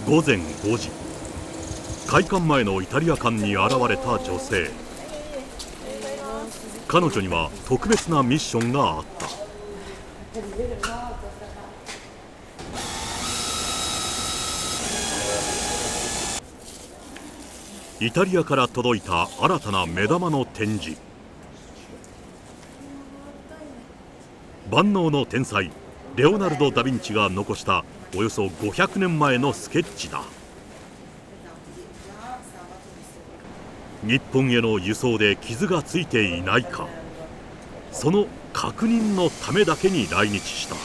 午前5時、開館前のイタリア館に現れた女性。彼女には特別なミッションがあった。イタリアから届いた新たな目玉の展示。万能の天才レオナルド・ダ・ヴィンチが残したおよそ500年前のスケッチだ。日本への輸送で傷がついていないか、その確認のためだけに来日した。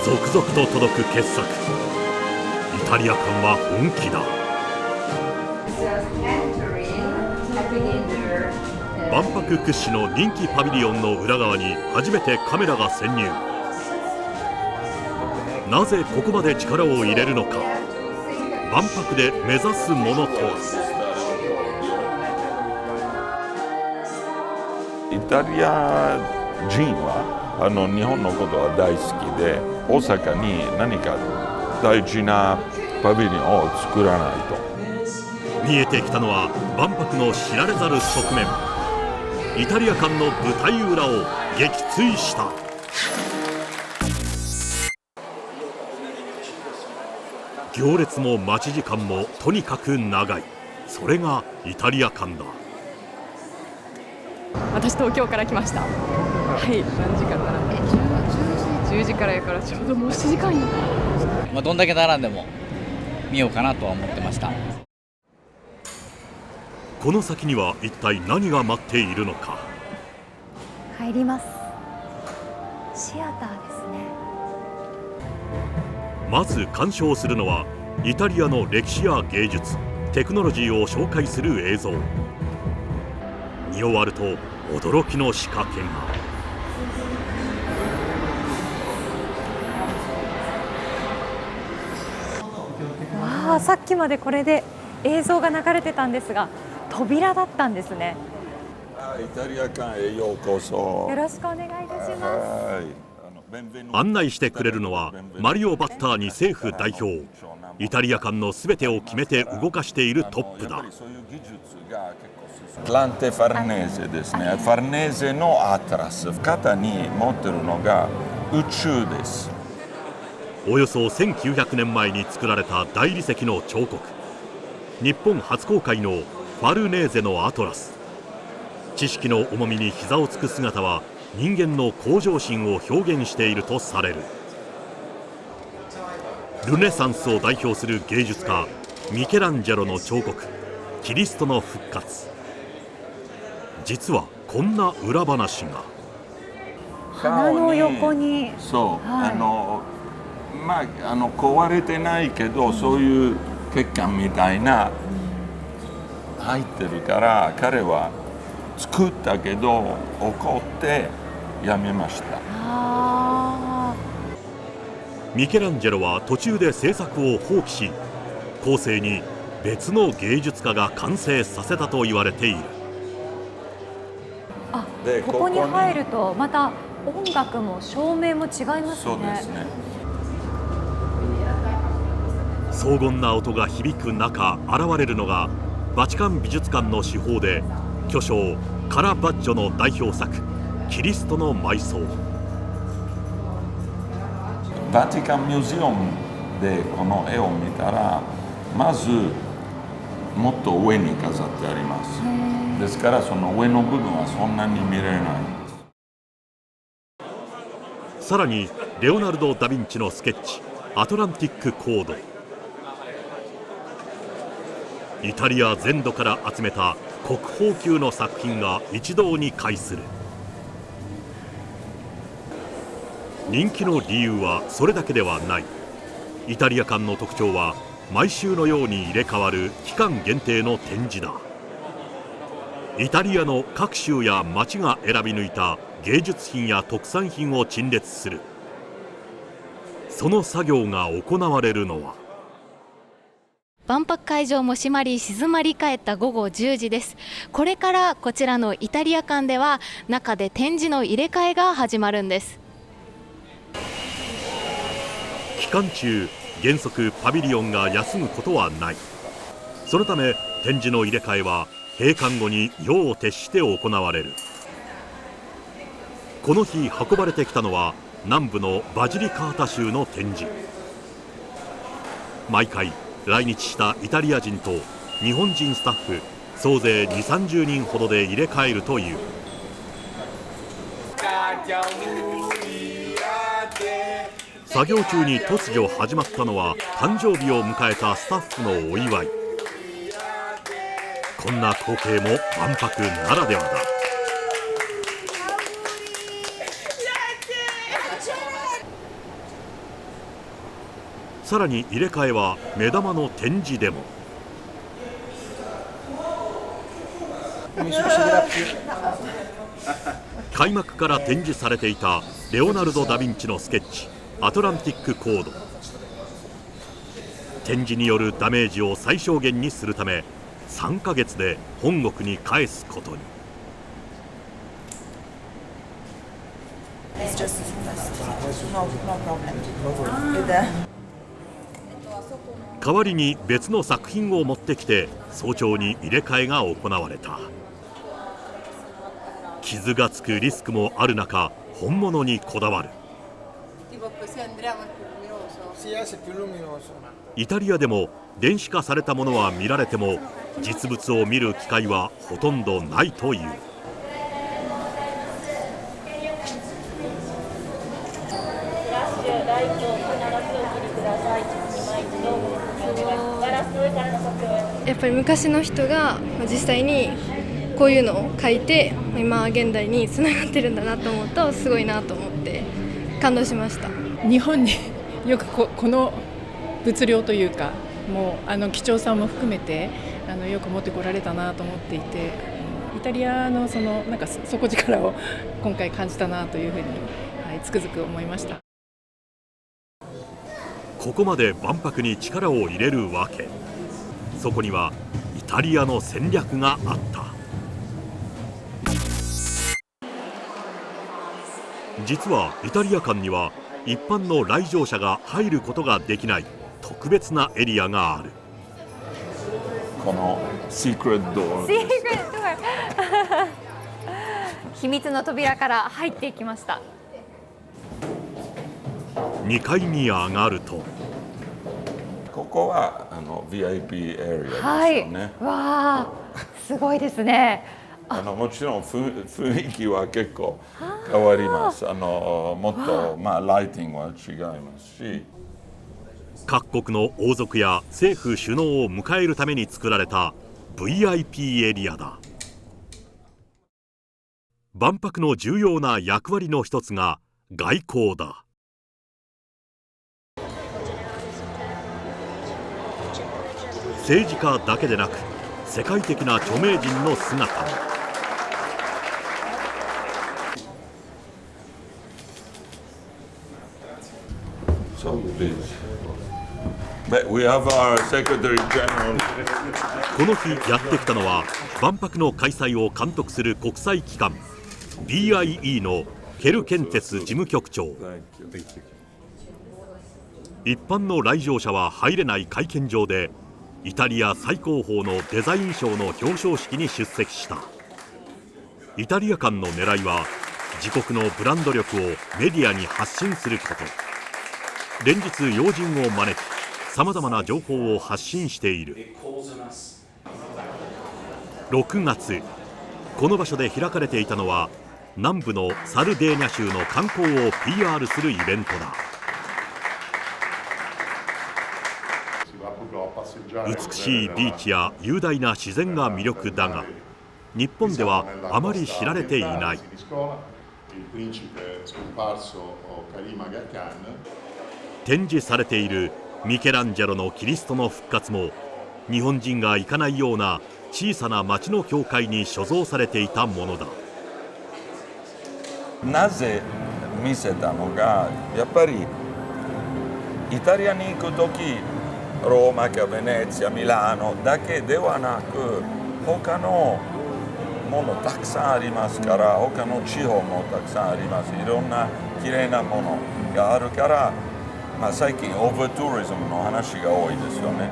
続々と届く傑作。イタリア館は本気だ。万博屈指の人気パビリオンの裏側に初めてカメラが潜入。なぜここまで力を入れるのか。万博で目指すものとは。イタリア人は日本のことは大好きで、大阪に何か大事なパビリオンを作らないと。見えてきたのは万博の知られざる側面。イタリア館の舞台裏を撃墜した。行列も待ち時間もとにかく長い。それがイタリア館だ。私東京から来ました。はい、何時から並んで10時からやからちょうどもう7時間に、どんだけ並んでも見ようかなとは思ってました。この先には一体何が待っているのか。入ります。シアターですね。まず鑑賞するのはイタリアの歴史や芸術、テクノロジーを紹介する映像。見終わると驚きの仕掛けが。わあ、さっきまでこれで映像が流れてたんですが、扉だったんですね。イタリア館へようこそ。よろしくお願いいたします。案内してくれるのはマリオ・バッターニ政府代表。イタリア館のすべてを決めて動かしているトップだ。アトランテ・ファルネーゼですね。ファルネーゼのアトラス。肩に持ってるのが宇宙です。およそ1900年前に作られた大理石の彫刻。日本初公開のファルネーゼのアトラス。知識の重みに膝をつく姿は人間の向上心を表現しているとされる。ルネサンスを代表する芸術家ミケランジェロの彫刻キリストの復活。実はこんな裏話が。鼻の横に、そう、はい、壊れてないけど、そういう血管みたいな入ってるから、彼は作ったけど怒ってやめました。ミケランジェロは途中で制作を放棄し、後世に別の芸術家が完成させたと言われている。ここに入るとまた音楽も照明も違いますね。そうですね。荘厳な音が響く中現れるのがバチカン美術館の手法で巨匠カラバッジョの代表作キリストの埋葬。バティカンミュージアムでこの絵を見たら、まずもっと上に飾ってあります。ですからその上の部分はそんなに見れないんです。さらにレオナルド・ダ・ヴィンチのスケッチアトランティック・コード。イタリア全土から集めた国宝級の作品が一堂に会する。人気の理由はそれだけではない。イタリア館の特徴は毎週のように入れ替わる期間限定の展示だ。イタリアの各州や町が選び抜いた芸術品や特産品を陳列する。その作業が行われるのは万博会場も閉まり静まり返った午後10時です。これからこちらのイタリア館では中で展示の入れ替えが始まるんです。期間中、原則パビリオンが休むことはない。そのため展示の入れ替えは閉館後に夜を徹して行われる。この日運ばれてきたのは南部のバジリカータ州の展示。毎回来日したイタリア人と日本人スタッフ総勢2、30人ほどで入れ替えるという。作業中に突如始まったのは誕生日を迎えたスタッフのお祝い。こんな光景も万博ならではだ。さらに入れ替えは目玉の展示でも。開幕から展示されていたレオナルド・ダ・ヴィンチのスケッチアトランティック・コード。展示によるダメージを最小限にするため3ヶ月で本国に返すことに。代わりに別の作品を持ってきて早朝に入れ替えが行われた。傷がつくリスクもある中、本物にこだわる。イタリアでも電子化されたものは見られても実物を見る機会はほとんどないという。やっぱり昔の人が実際にこういうのを書いて今現代につながってるんだなと思うとすごいなと思って感動しました。日本によくこの物量というかもう貴重さも含めてよく持ってこられたなと思っていて、イタリアのなんか底力を今回感じたなというふうに、つくづく思いました。ここまで万博に力を入れるわけ、そこにはイタリアの戦略があった。実はイタリア館には一般の来場者が入ることができない特別なエリアがある。このシークレットドア。秘密の扉から入っていきました。2階に上がると、ここはVIP エリアですよね。はい、わあ、すごいですね。もちろん雰囲気は結構変わります。もっとライティングは違いますし、各国の王族や政府首脳を迎えるために作られた VIP エリアだ。万博の重要な役割の一つが外交だ。政治家だけでなく世界的な著名人の姿も。この日やってきたのは万博の開催を監督する国際機関 BIE のケルケンテス事務局長。一般の来場者は入れない会見場でイタリア最高峰のデザイン賞の表彰式に出席した。イタリア館の狙いは自国のブランド力をメディアに発信すること。連日要人を招きさまざまな情報を発信している。6月、この場所で開かれていたのは南部のサルデーニャ州の観光を PR するイベントだ。美しいビーチや雄大な自然が魅力だが、日本ではあまり知られていない。展示されているミケランジェロのキリストの復活も日本人が行かないような小さな町の教会に所蔵されていたものだ。なぜ見せたのが、やっぱりイタリアに行くときローマかベネチア、ミラノだけではなく他のものたくさんありますから、他の地方もたくさんあります。いろんなきれいなものがあるから、最近オーバーツーリズムの話が多いですよね。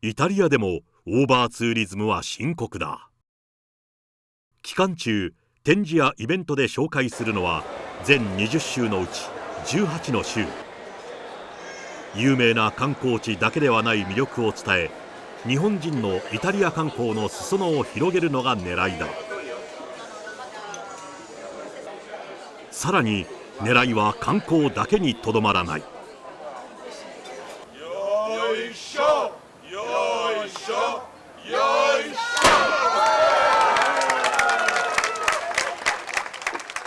イタリアでもオーバーツーリズムは深刻だ。期間中、展示やイベントで紹介するのは全20州のうち18の州。有名な観光地だけではない魅力を伝え、日本人のイタリア観光の裾野を広げるのが狙いだ。さらに狙いは観光だけにとどまらない。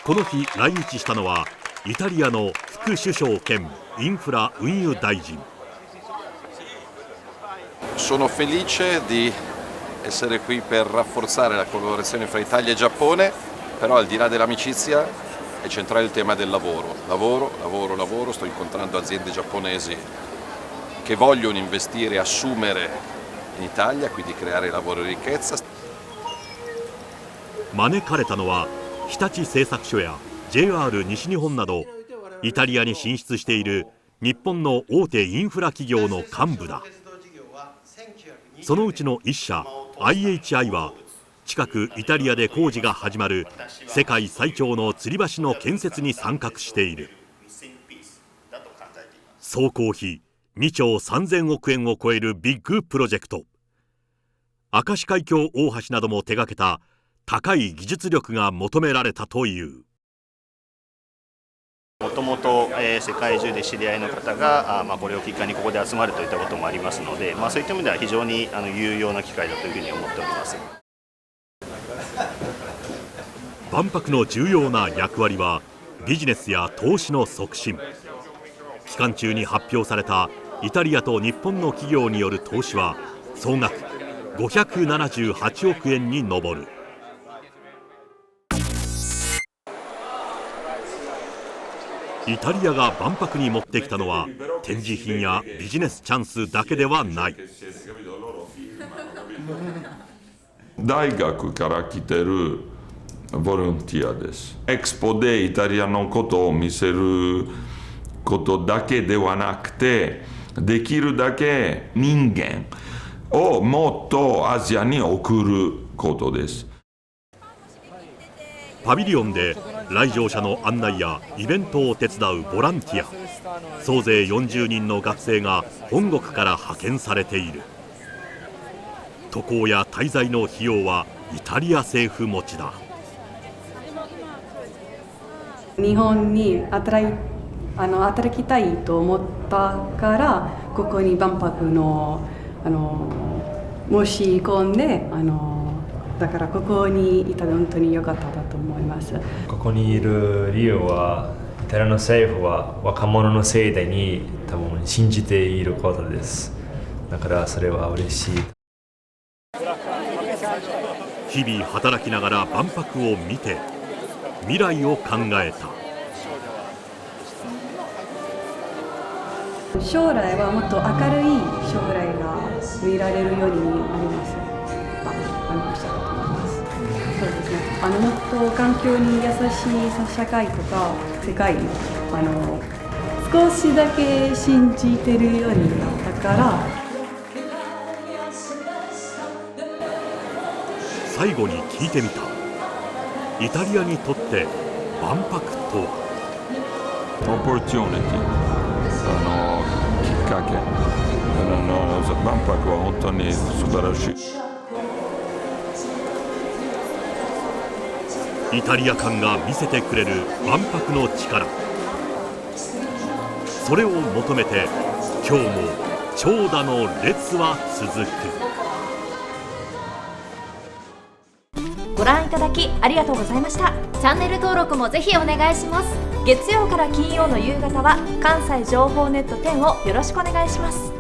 この日来日したのはイタリアの副首相兼インフラ運輸大臣。Sono felice di essere qui per rafforzare la collaborazione fra Italia e Giappone, però al di là dell'amicizia è centrale il tema del lavoro. Lavoro, sto incontrando aziende giapponesi che vogliono investire e assumere in Italia, quindi creare lavoro e ricchezza. 招かれたのは日立製作所や JR 西日本などイタリアに進出している日本の大手インフラ企業の幹部だ。そのうちの1社 IHI は近くイタリアで工事が始まる世界最長の吊り橋の建設に参画している。総工費2兆3000億円を超えるビッグプロジェクト。明石海峡大橋なども手掛けた高い技術力が求められたという。もともと世界中で知り合いの方がこれをきっかけにここで集まるといったこともありますので、そういった意味では非常に有用な機会だというふうに思っております。万博の重要な役割はビジネスや投資の促進。期間中に発表されたイタリアと日本の企業による投資は総額578億円に上る。イタリアが万博に持ってきたのは展示品やビジネスチャンスだけではない。大学から来てるボランティアです。エクスポでイタリアのことを見せることだけではなくて、できるだけ人間をもっとアジアに送ることです。パビリオンで来場者の案内やイベントを手伝うボランティア、総勢40人の学生が本国から派遣されている。渡航や滞在の費用はイタリア政府持ちだ。日本に働きたいと思ったからここに万博の申し込んでだからここにいたら本当に良かっただと思います。ここにいる理由はイタリアの政府は若者の世代に多分信じていることです。だからそれは嬉しい。日々働きながら万博を見て未来を考えた。将来はもっと明るい将来が見られるようになります。そうですね。もっと環境に優しい社会とか世界少しだけ信じてるようになったから。最後に聞いてみた。イタリアにとって万博とは。Opportunity、きっかけ。万博は本当に素晴らしい。イタリア館が見せてくれる万博の力。それを求めて今日も長蛇の列は続く。ご覧いただきありがとうございました。チャンネル登録もぜひお願いします。月曜から金曜の夕方は関西情報ネット10をよろしくお願いします。